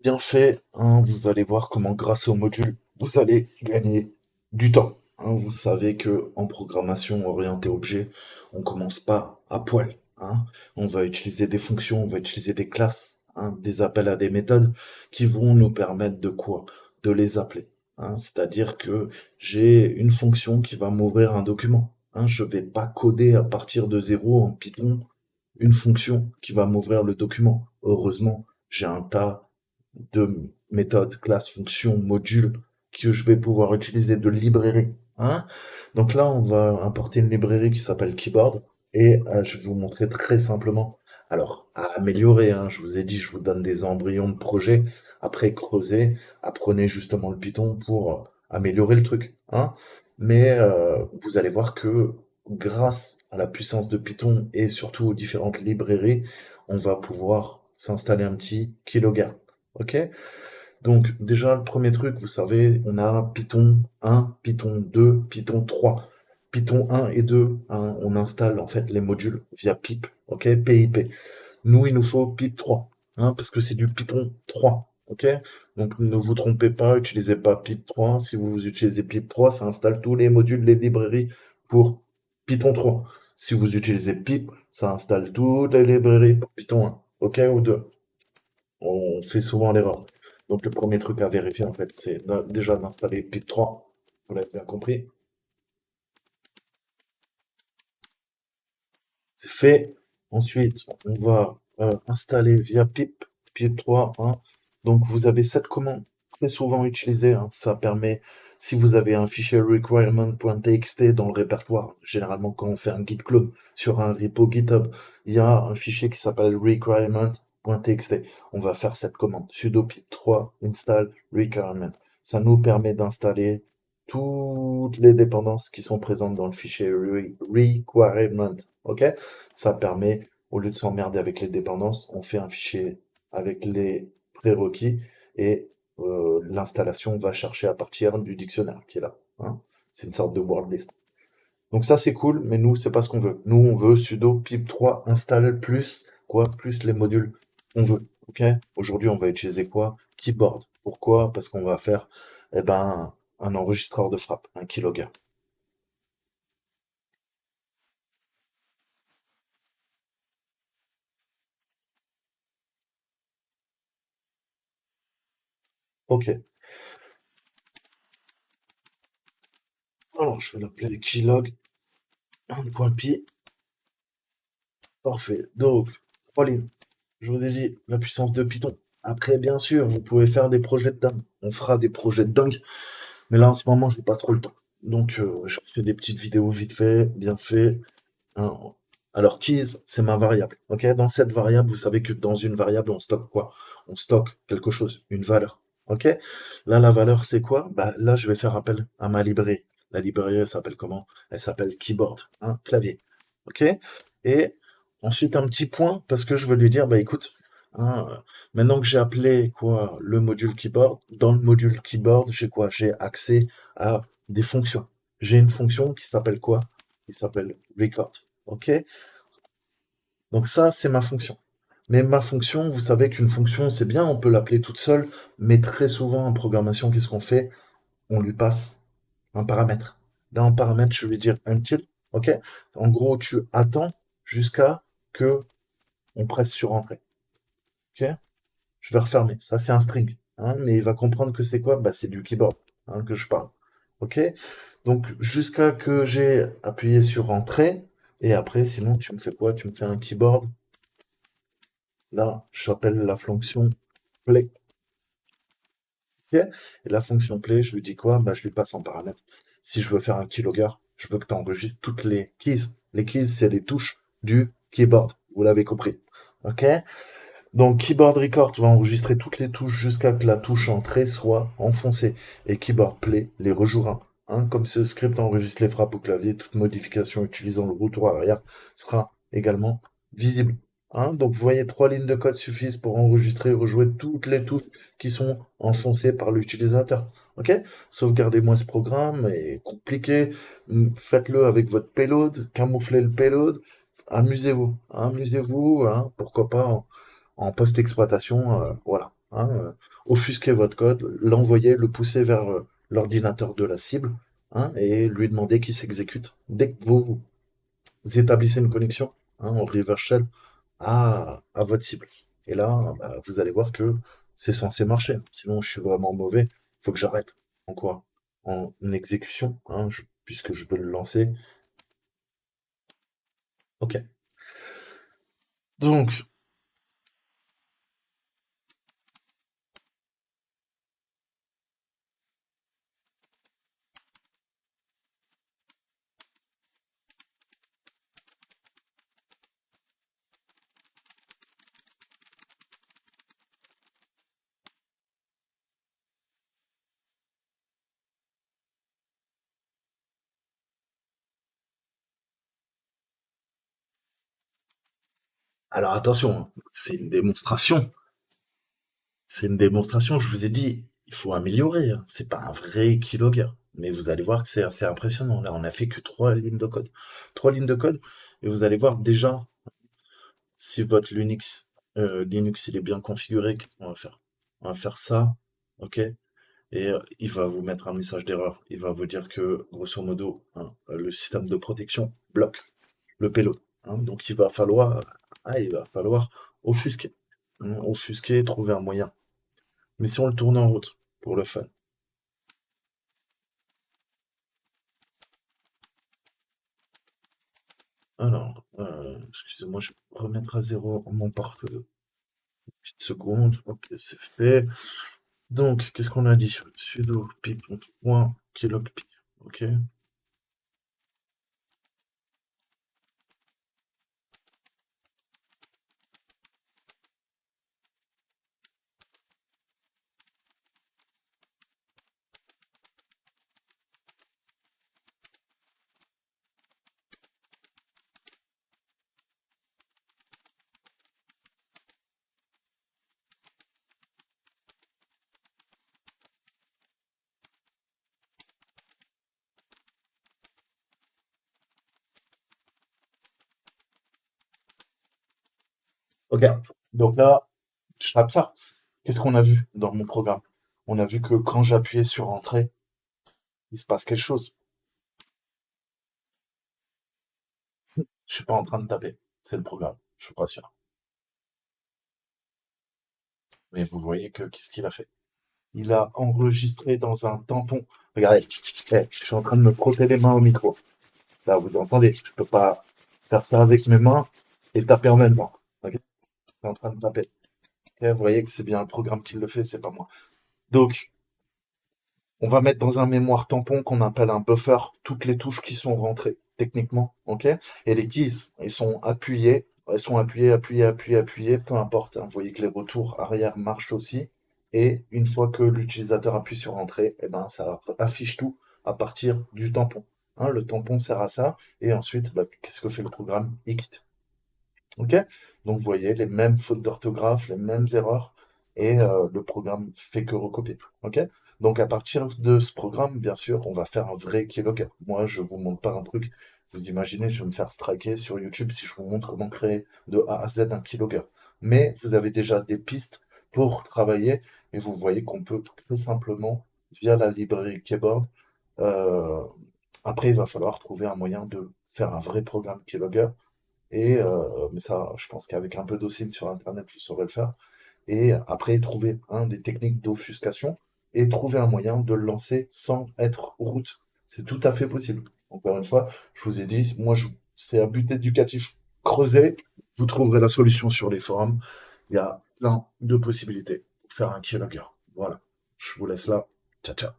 Bien fait, hein, vous allez voir comment grâce au module, vous allez gagner du temps. Hein. Vous savez que en programmation orientée objet, on commence pas à poil. Hein. On va utiliser des fonctions, on va utiliser des classes, hein, des appels à des méthodes qui vont nous permettre de quoi? De les appeler. Hein. C'est-à-dire que j'ai une fonction qui va m'ouvrir un document. Hein. Je vais pas coder à partir de zéro en Python une fonction qui va m'ouvrir le document. Heureusement, j'ai un tas de méthodes, classes, fonctions, modules que je vais pouvoir utiliser de librairies. Hein. Donc là, on va importer une librairie qui s'appelle Keyboard et je vais vous montrer très simplement. Alors, à améliorer, hein, je vous ai dit, je vous donne des embryons de projet. Après, creusez, apprenez justement le Python pour améliorer le truc. Hein. Mais vous allez voir que grâce à la puissance de Python et surtout aux différentes librairies, on va pouvoir s'installer un petit Keylogger. Ok? Donc, déjà, le premier truc, vous savez, on a Python 1, Python 2, Python 3. Python 1 et 2, hein, on installe en fait les modules via pip, ok? PIP. Nous, il nous faut pip 3, hein, parce que c'est du Python 3, ok? Donc, ne vous trompez pas, utilisez pas pip 3. Si vous utilisez pip 3, ça installe tous les modules, les librairies pour Python 3. Si vous utilisez pip, ça installe toutes les librairies pour Python 1, ok? Ou 2. On fait souvent l'erreur. Donc le premier truc à vérifier en fait, c'est déjà d'installer pip 3. Vous l'avez bien compris. C'est fait. Ensuite, on va installer via pip 3. Hein. Donc vous avez cette commande très souvent utilisée. Hein. Ça permet, si vous avez un fichier requirement.txt dans le répertoire, généralement quand on fait un git clone sur un repo GitHub, il y a un fichier qui s'appelle requirement.txt. On va faire cette commande sudo pip3 install requirement. Ça nous permet d'installer toutes les dépendances qui sont présentes dans le fichier requirement. Ok? Ça permet, au lieu de s'emmerder avec les dépendances, on fait un fichier avec les prérequis et l'installation va chercher à partir du dictionnaire qui est là. Hein. C'est une sorte de word list. Donc ça c'est cool, mais nous c'est pas ce qu'on veut. Nous on veut sudo pip3 install plus quoi, plus les modules qu'on veut. Ok? Aujourd'hui on va utiliser quoi? Keyboard. Pourquoi? Parce qu'on va faire eh ben un enregistreur de frappe, un keylogger. Ok. Alors je vais l'appeler keylog 1.py. Parfait. Donc, trois lignes. Je vous ai dit, la puissance de Python. Après, bien sûr, vous pouvez faire des projets de dingue. On fera des projets de dingue. Mais là, en ce moment, j'ai pas trop le temps. Donc, je fais des petites vidéos vite fait, bien fait. Hein. Alors, keys, c'est ma variable. Ok? Dans cette variable, vous savez que dans une variable, on stocke quoi? On stocke quelque chose, une valeur. Ok? Là, la valeur, c'est quoi? Bah, là, je vais faire appel à ma librairie. La librairie, elle s'appelle comment? Elle s'appelle keyboard, hein, clavier. Ok? Et ensuite, un petit point, parce que je veux lui dire, bah, écoute, hein, maintenant que j'ai appelé, quoi, le module keyboard, dans le module keyboard, j'ai quoi? J'ai accès à des fonctions. J'ai une fonction qui s'appelle quoi? Qui s'appelle record. Ok? Donc ça, c'est ma fonction. Mais ma fonction, vous savez qu'une fonction, c'est bien, on peut l'appeler toute seule, mais très souvent en programmation, qu'est-ce qu'on fait? On lui passe un paramètre. Là, en paramètre, je vais dire until, ok? En gros, tu attends jusqu'à que on presse sur entrée, ok? Je vais refermer. Ça, c'est un string, hein, mais il va comprendre que c'est quoi? Bah, c'est du keyboard, hein, que je parle, ok? Donc, jusqu'à que j'ai appuyé sur entrée, et après, sinon, tu me fais quoi? Tu me fais un keyboard. Là, j'appelle la fonction play. Ok. Et la fonction play, je lui dis quoi? Bah, je lui passe en paramètre. Si je veux faire un keylogger, je veux que tu enregistres toutes les keys. Les keys, c'est les touches du keyboard. Vous l'avez compris. Ok? Donc, keyboard record va enregistrer toutes les touches jusqu'à que la touche entrée soit enfoncée. Et keyboard play les rejouera. Hein, comme ce script enregistre les frappes au clavier, toute modification utilisant le retour arrière sera également visible. Hein, donc vous voyez, trois lignes de code suffisent pour enregistrer et rejouer toutes les touches qui sont enfoncées par l'utilisateur. Ok? Sauvegardez-moi ce programme, est compliqué. Faites-le avec votre payload, camouflez le payload, amusez-vous. Amusez-vous, hein, pourquoi pas en post-exploitation, voilà. Hein. offusquer votre code, l'envoyer, le pousser vers l'ordinateur de la cible, hein, et lui demander qu'il s'exécute. Dès que vous établissez une connexion, hein, en reverse shell à votre cible. Et là, bah, vous allez voir que c'est censé marcher. Sinon, je suis vraiment mauvais. Il faut que j'arrête. En quoi? En exécution, hein, puisque je veux le lancer. Ok. Donc, alors attention, hein, c'est une démonstration. C'est une démonstration, je vous ai dit, il faut améliorer, hein. C'est pas un vrai keylogger. Mais vous allez voir que c'est assez impressionnant. Là, on a fait que 3 lignes de code. 3 lignes de code, et vous allez voir déjà si votre Linux il est bien configuré, qu'est-ce qu'on va faire? On va faire ça, ok? Et il va vous mettre un message d'erreur. Il va vous dire que, grosso modo, hein, le système de protection bloque le payload, hein. Donc il va falloir offusquer. Hein, offusquer, trouver un moyen. Mais si on le tourne en route, pour le fun. Alors, excusez-moi, je vais remettre à zéro mon pare-feu. Petite seconde. Ok, c'est fait. Donc, qu'est-ce qu'on a dit? Sudo python.keylogp. Ok. Ok. Donc là, je tape ça. Qu'est-ce qu'on a vu dans mon programme? On a vu que quand j'appuyais sur Entrée, il se passe quelque chose. Je suis pas en train de taper. C'est le programme. Je suis pas sûr. Mais vous voyez que qu'est-ce qu'il a fait? Il a enregistré dans un tampon. Regardez. Je suis en train de me frotter les mains au micro. Là, vous entendez. Je peux pas faire ça avec mes mains et taper en même temps. Ok. Je suis en train de taper. Ok, vous voyez que c'est bien un programme qui le fait, c'est pas moi. Donc, on va mettre dans un mémoire tampon qu'on appelle un buffer toutes les touches qui sont rentrées, techniquement, ok? Et les keys, elles sont appuyées, appuyées, appuyées, appuyées, peu importe, hein. Vous voyez que les retours arrière marchent aussi. Et une fois que l'utilisateur appuie sur Entrée, eh ben, ça affiche tout à partir du tampon. Hein, le tampon sert à ça. Et ensuite, bah, qu'est-ce que fait le programme? Il quitte. Ok? Donc vous voyez les mêmes fautes d'orthographe, les mêmes erreurs, et le programme fait que recopier. Ok? Donc à partir de ce programme, bien sûr, on va faire un vrai keylogger. Moi, je vous montre pas un truc. Vous imaginez, je vais me faire striker sur YouTube si je vous montre comment créer de A à Z un keylogger. Mais vous avez déjà des pistes pour travailler, et vous voyez qu'on peut très simplement, via la librairie Keyboard, euh, après il va falloir trouver un moyen de faire un vrai programme keylogger et mais ça, je pense qu'avec un peu d'OSINT sur internet, vous saurez le faire. Et après, trouver des techniques d'offuscation et trouver un moyen de le lancer sans être root. C'est tout à fait possible. Encore une fois, je vous ai dit, moi, c'est un but éducatif. Creusez, vous trouverez la solution sur les forums. Il y a plein de possibilités pour faire un keylogger. Voilà. Je vous laisse là. Ciao, ciao.